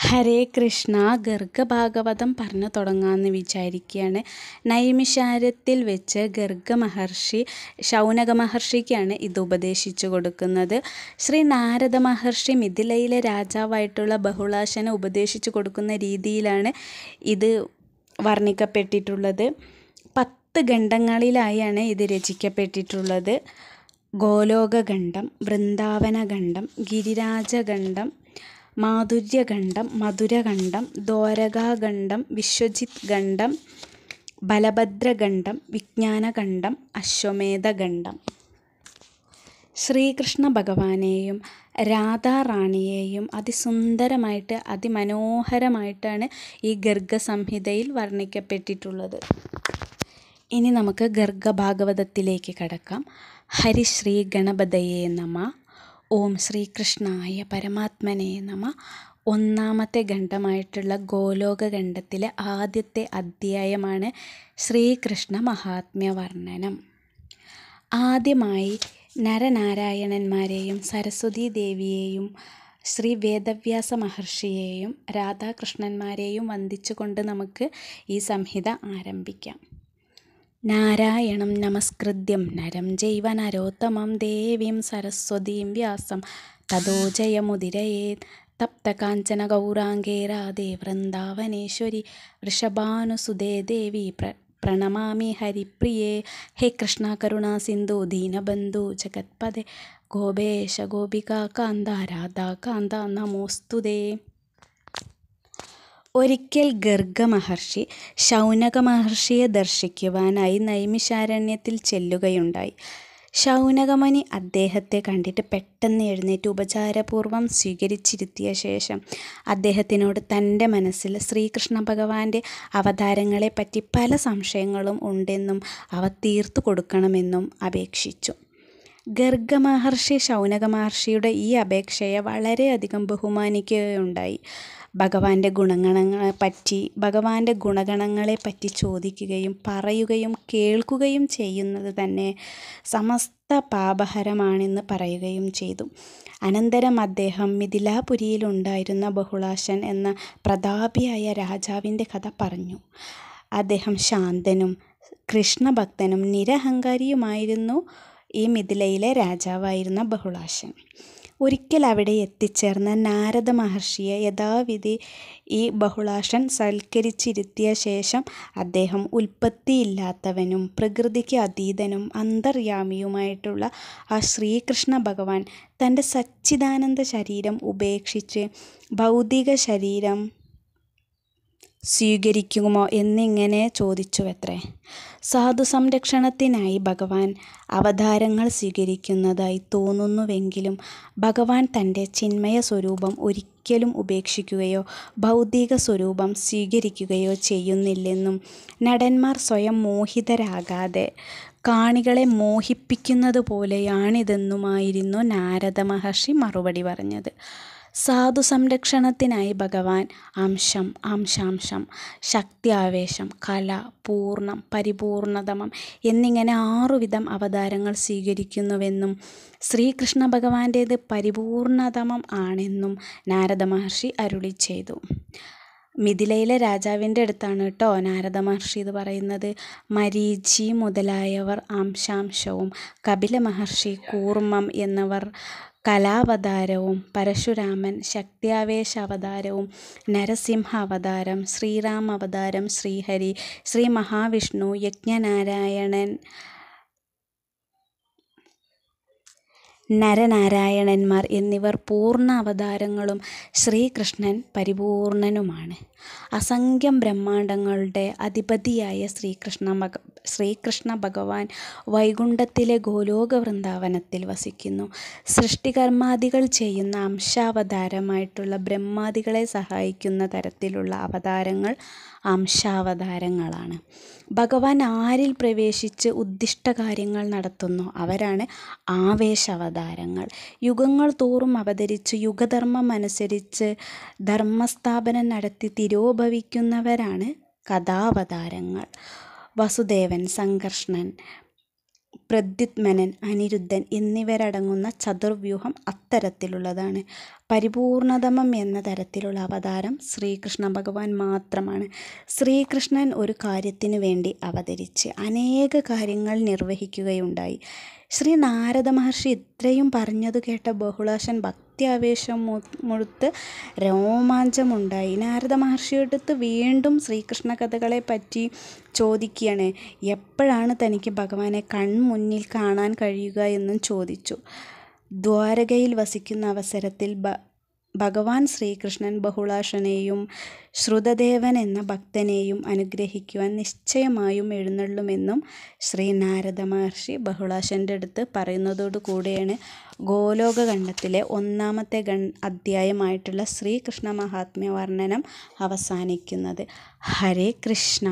ഹരേ കൃഷ്ണ. ഗർഗഭാഗവതം പറഞ്ഞു തുടങ്ങാമെന്ന് വിചാരിക്കുകയാണ്. നൈമിഷാരത്തിൽ വെച്ച് ഗർഗ മഹർഷി ശൗനക മഹർഷിക്കാണ് ഇത് ഉപദേശിച്ചു കൊടുക്കുന്നത്. ശ്രീ നാരദ മഹർഷി മിഥിലയിലെ രാജാവായിട്ടുള്ള ബഹുളാശനെ ഉപദേശിച്ചു കൊടുക്കുന്ന രീതിയിലാണ് ഇത് വർണ്ണിക്കപ്പെട്ടിട്ടുള്ളത്. 10 ഖണ്ഡങ്ങളിലായാണ് ഇത് രചിക്കപ്പെട്ടിട്ടുള്ളത്. ഗോലോകഖണ്ഡം, വൃന്ദാവനഖണ്ഡം, ഗിരിരാജഖണ്ഡം, മാധുര്യഖണ്ഡം, മധുരഖണ്ഡം, ദ്വാരകാഖണ്ഡം, വിശ്വജിത് ഖണ്ഡം, ബലഭദ്രഖണ്ഡം, വിജ്ഞാനഖണ്ഡം, അശ്വമേധഖണ്ഡം. ശ്രീകൃഷ്ണ ഭഗവാനെയും രാധാറാണിയെയും അതിസുന്ദരമായിട്ട് അതിമനോഹരമായിട്ടാണ് ഈ ഗർഗസംഹിതയിൽ വർണ്ണിക്കപ്പെട്ടിട്ടുള്ളത്. ഇനി നമുക്ക് ഗർഗഭാഗവതത്തിലേക്ക് കടക്കാം. ഹരിശ്രീ ഗണപതയേ നമഃ. ഓം ശ്രീകൃഷ്ണായ പരമാത്മനേ നമഃ. 1ാമത്തെ ഖണ്ഡമായിട്ടുള്ള ഗോലോകഖണ്ഡത്തിലെ ആദ്യത്തെ അധ്യായമാണ് ശ്രീകൃഷ്ണ മഹാത്മ്യ വർണ്ണനം. ആദ്യമായി നരനാരായണന്മാരെയും സരസ്വതീ ദേവിയെയും ശ്രീ വേദവ്യാസ മഹർഷിയെയും രാധാകൃഷ്ണന്മാരെയും വന്ദിച്ചുകൊണ്ട് നമുക്ക് ഈ സംഹിത ആരംഭിക്കാം. നാരായണം നമസ്കൃത്യം നരം ചൈവ നരോത്തമം ദേവീം സരസ്വതീം വ്യാസം തതോ ജയമുദിരയേത്. തപ്തകാഞ്ചന ഗൗരാംഗേ രാധേ വൃന്ദാവനേശ്വരി വൃഷഭാനുസുതേ ദേവി പ്രണമാമി ഹരിപ്രിയേ. ഹേ കൃഷ്ണ കരുണാ സിന്ധു ദീനബന്ധു ജഗത്പദേ ഗോപേശ ഗോപികാ കാന്ത രാധാകാന്ത നമോസ്തുതേ. ഒരിക്കൽ ഗർഗ മഹർഷി ശൗനക മഹർഷിയെ ദർശിക്കുവാനായി നൈമിഷാരണ്യത്തിൽ ചെല്ലുകയുണ്ടായി. ശൗനകമുനി അദ്ദേഹത്തെ കണ്ടിട്ട് പെട്ടെന്ന് എഴുന്നേറ്റ് ഉപചാരപൂർവ്വം സ്വീകരിച്ചിരുത്തിയ ശേഷം അദ്ദേഹത്തിനോട് തൻ്റെ മനസ്സിൽ ശ്രീകൃഷ്ണ ഭഗവാന്റെ അവതാരങ്ങളെപ്പറ്റി പല സംശയങ്ങളും ഉണ്ടെന്നും അവ തീർത്തു കൊടുക്കണമെന്നും അപേക്ഷിച്ചു. ഗർഗ മഹർഷി ശൗനക മഹർഷിയുടെ ഈ അപേക്ഷയെ വളരെയധികം ബഹുമാനിക്കുകയുണ്ടായി. ഭഗവാന്റെ ഗുണഗണങ്ങളെപ്പറ്റി ചോദിക്കുകയും പറയുകയും കേൾക്കുകയും ചെയ്യുന്നത് തന്നെ സമസ്ത പാപഹരമാണെന്ന് പറയുകയും ചെയ്തു. അനന്തരം അദ്ദേഹം മിഥിലാപുരിയിലുണ്ടായിരുന്ന ബഹുളാശൻ എന്ന പ്രതാപിയായ രാജാവിൻ്റെ കഥ പറഞ്ഞു. അദ്ദേഹം ശാന്തനും കൃഷ്ണഭക്തനും നിരഹങ്കാരിയുമായിരുന്നു. ഈ മിഥിലയിലെ രാജാവായിരുന്ന ബഹുളാശൻ ഒരിക്കൽ അവിടെ എത്തിച്ചേർന്ന നാരദ മഹർഷിയെ യഥാവിധി ഈ ബഹുളാശൻ സൽക്കരിച്ചിരുത്തിയ ശേഷം അദ്ദേഹം ഉൽപ്പത്തിയില്ലാത്തവനും പ്രകൃതിക്ക് അതീതനും അന്തർയാമിയുമായിട്ടുള്ള ആ ശ്രീകൃഷ്ണ ഭഗവാൻ തൻ്റെ സച്ചിദാനന്ദ ശരീരം ഉപേക്ഷിച്ച് ഭൗതിക ശരീരം സ്വീകരിക്കുമോ എന്നിങ്ങനെ ചോദിച്ചുവത്രേ. സാധു സംരക്ഷണത്തിനായി ഭഗവാൻ അവതാരങ്ങൾ സ്വീകരിക്കുന്നതായി തോന്നുന്നുവെങ്കിലും ഭഗവാൻ തൻ്റെ ചിന്മയ സ്വരൂപം ഒരിക്കലും ഉപേക്ഷിക്കുകയോ ഭൗതിക സ്വരൂപം സ്വീകരിക്കുകയോ ചെയ്യുന്നില്ലെന്നും നടന്മാർ സ്വയം മോഹിതരാകാതെ കാണികളെ മോഹിപ്പിക്കുന്നത് പോലെയാണിതെന്നുമായിരുന്നു നാരദ മഹർഷി മറുപടി പറഞ്ഞത്. സാധു സംരക്ഷണത്തിനായി ഭഗവാൻ അംശം, അംശാംശം, ശക്ത്യാവേശം, കല, പൂർണ്ണം, പരിപൂർണതമം എന്നിങ്ങനെ 6 വിധം അവതാരങ്ങൾ സ്വീകരിക്കുന്നുവെന്നും ശ്രീകൃഷ്ണ ഭഗവാന്റേത് പരിപൂർണതമം ആണെന്നും നാരദ മഹർഷി അരുളി ചെയ്തു. മിഥിലയിലെ രാജാവിൻ്റെ അടുത്താണ് കേട്ടോ നാരദ മഹർഷി ഇത് പറയുന്നത്. മരീചി മുതലായവർ അംശാംശവും കപില മഹർഷി കൂർമ്മം എന്നിവർ കലാവതാരവും പരശുരാമൻ ശക്ത്യാവേശ അവതാരവും നരസിംഹ അവതാരം, ശ്രീരാമ അവതാരം, ശ്രീഹരി, ശ്രീ മഹാവിഷ്ണു, യജ്ഞനാരായണൻ, നരനാരായണന്മാർ എന്നിവർ പൂർണ്ണ അവതാരങ്ങളും ശ്രീകൃഷ്ണൻ പരിപൂർണനുമാണ്. അസംഖ്യം ബ്രഹ്മാണ്ടങ്ങളുടെ അധിപതിയായ ശ്രീകൃഷ്ണ ഭഗവാൻ വൈകുണ്ഠത്തിലെ ഗോലോക വൃന്ദാവനത്തിൽ വസിക്കുന്നു. സൃഷ്ടികർമാദികൾ ചെയ്യുന്ന അംശാവതാരമായിട്ടുള്ള ബ്രഹ്മാദികളെ സഹായിക്കുന്ന തരത്തിലുള്ള അവതാരങ്ങൾ അംശാവതാരങ്ങളാണ്. ഭഗവാൻ ആരിൽ പ്രവേശിച്ച് ഉദ്ദിഷ്ടകാര്യങ്ങൾ നടത്തുന്നു അവരാണ് ആവേശാവതാരങ്ങൾ. യുഗങ്ങൾ തോറും അവതരിച്ച് യുഗധർമ്മം അനുസരിച്ച് ധർമ്മസ്ഥാപനം നടത്തി തിരോഭവിക്കുന്നവരാണ് കഥാവതാരങ്ങൾ. വസുദേവൻ, സംകർഷണൻ, പ്രദ്യുത്മനൻ, അനിരുദ്ധൻ എന്നിവരടങ്ങുന്ന ചതുർവ്യൂഹം അത്തരത്തിലുള്ളതാണ്. പരിപൂർണതമം എന്ന തരത്തിലുള്ള അവതാരം ശ്രീകൃഷ്ണ ഭഗവാൻ മാത്രമാണ്. ശ്രീകൃഷ്ണൻ ഒരു കാര്യത്തിനു വേണ്ടി അവതരിച്ച് അനേക കാര്യങ്ങൾ നിർവഹിക്കുകയുണ്ടായി. ശ്രീ നാരദ മഹർഷി ഇത്രയും പറഞ്ഞതു കേട്ട ബഹുളാശൻ ഭക്തിയാവേശം മുഴുത്ത് രോമാഞ്ചമുണ്ടായി. നാരദ മഹർഷിയെടുത്ത് വീണ്ടും ശ്രീകൃഷ്ണ കഥകളെ പറ്റി ചോദിക്കുകയാണ്. എപ്പോഴാണ് തനിക്ക് ഭഗവാനെ കൺമുന്നിൽ കാണാൻ കഴിയുക എന്നും ചോദിച്ചു. ദ്വാരകയിൽ വസിക്കുന്ന അവസരത്തിൽ ഭഗവാൻ ശ്രീകൃഷ്ണൻ ബഹുളാശനെയും ശ്രുതദേവൻ എന്ന ഭക്തനെയും അനുഗ്രഹിക്കുവാൻ നിശ്ചയമായും എഴുന്നള്ളുമെന്നും ശ്രീ നാരദ മഹർഷി ബഹുളാശൻ്റെ അടുത്ത് പറയുന്നതോടുകൂടിയാണ് ഗോലോകഖണ്ഡത്തിലെ 1-ാമത്തെ അധ്യായമായിട്ടുള്ള ശ്രീകൃഷ്ണ മഹാത്മ്യ വർണ്ണനം അവസാനിക്കുന്നത്. ഹരേ കൃഷ്ണ.